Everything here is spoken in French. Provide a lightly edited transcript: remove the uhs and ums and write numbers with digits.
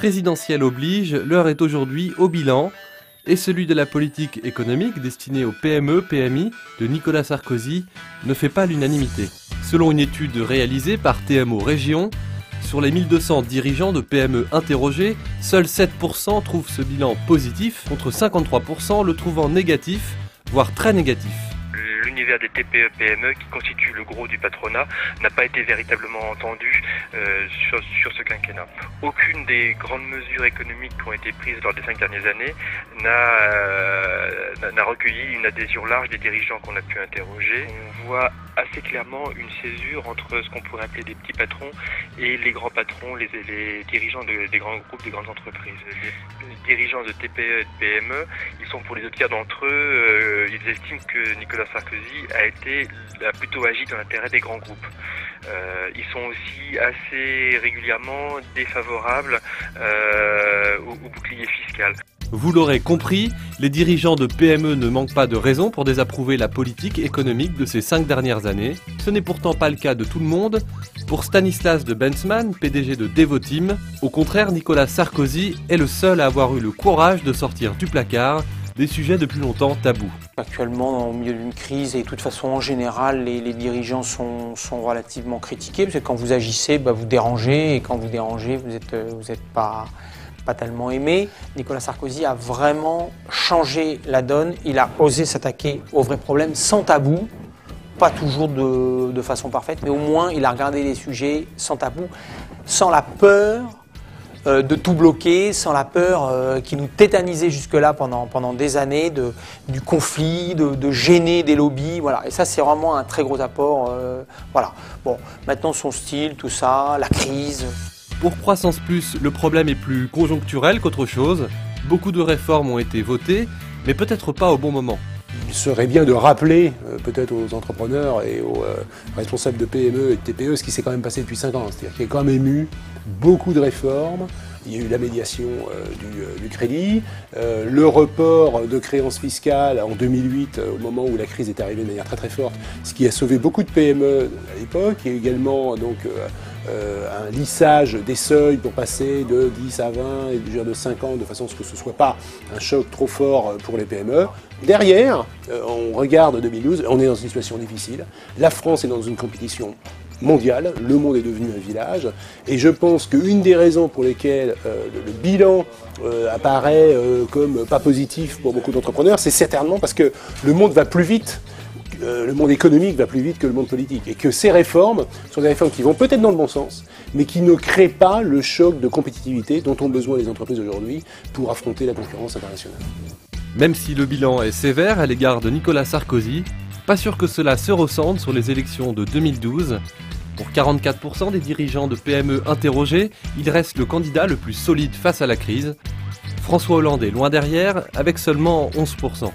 Présidentielle oblige, l'heure est aujourd'hui au bilan, et celui de la politique économique destinée aux PME, PMI de Nicolas Sarkozy ne fait pas l'unanimité. Selon une étude réalisée par TMO Région, sur les 1200 dirigeants de PME interrogés, seuls 7% trouvent ce bilan positif, contre 53% le trouvant négatif, voire très négatif. L'univers des TPE-PME, qui constitue le gros du patronat, n'a pas été véritablement entendu sur ce quinquennat. Aucune des grandes mesures économiques qui ont été prises lors des 5 dernières années n'a recueilli une adhésion large des dirigeants qu'on a pu interroger. On voit assez clairement une césure entre ce qu'on pourrait appeler des petits patrons et les grands patrons, les dirigeants des grands groupes, des grandes entreprises. Les dirigeants de TPE et de PME, ils sont pour les 2 tiers d'entre eux, ils estiment que Nicolas Sarkozy a plutôt agi dans l'intérêt des grands groupes. Ils sont aussi assez régulièrement défavorables au bouclier fiscal. Vous l'aurez compris, les dirigeants de PME ne manquent pas de raisons pour désapprouver la politique économique de ces 5 dernières années. Ce n'est pourtant pas le cas de tout le monde. Pour Stanislas de Bensman, PDG de Devoteam, au contraire, Nicolas Sarkozy est le seul à avoir eu le courage de sortir du placard des sujets depuis longtemps tabous. Actuellement, au milieu d'une crise, et de toute façon en général, les dirigeants sont relativement critiqués, parce que quand vous agissez, vous dérangez, et quand vous dérangez, vous êtes pas tellement aimé. Nicolas Sarkozy a vraiment changé la donne, il a osé s'attaquer aux vrais problèmes sans tabou, pas toujours de façon parfaite, mais au moins il a regardé les sujets sans tabou, sans la peur de tout bloquer, sans la peur qui nous tétanisait jusque-là pendant des années, du conflit, de gêner des lobbies, voilà. Et ça, c'est vraiment un très gros apport. Voilà. Bon, maintenant son style, tout ça, la crise. Pour Croissance Plus, le problème est plus conjoncturel qu'autre chose. Beaucoup de réformes ont été votées, mais peut-être pas au bon moment. Il serait bien de rappeler, peut-être aux entrepreneurs et aux responsables de PME et de TPE, ce qui s'est quand même passé depuis 5 ans. C'est-à-dire qu'il y a quand même eu beaucoup de réformes. Il y a eu la médiation du crédit, le report de créances fiscales en 2008, au moment où la crise est arrivée de manière très très forte, ce qui a sauvé beaucoup de PME à l'époque. Il y a également donc un lissage des seuils pour passer de 10 à 20 et de 5 ans, de façon à ce que ce ne soit pas un choc trop fort pour les PME. Derrière, on regarde 2012, on est dans une situation difficile. La France est dans une compétition mondiale, le monde est devenu un village, et je pense qu'une des raisons pour lesquelles le bilan apparaît comme pas positif pour beaucoup d'entrepreneurs, c'est certainement parce que le monde va plus vite. Le monde économique va plus vite que le monde politique, et que ces réformes sont des réformes qui vont peut-être dans le bon sens, mais qui ne créent pas le choc de compétitivité dont ont besoin les entreprises aujourd'hui pour affronter la concurrence internationale. Même si le bilan est sévère à l'égard de Nicolas Sarkozy, pas sûr que cela se ressente sur les élections de 2012. Pour 44% des dirigeants de PME interrogés, il reste le candidat le plus solide face à la crise. François Hollande est loin derrière, avec seulement 11%.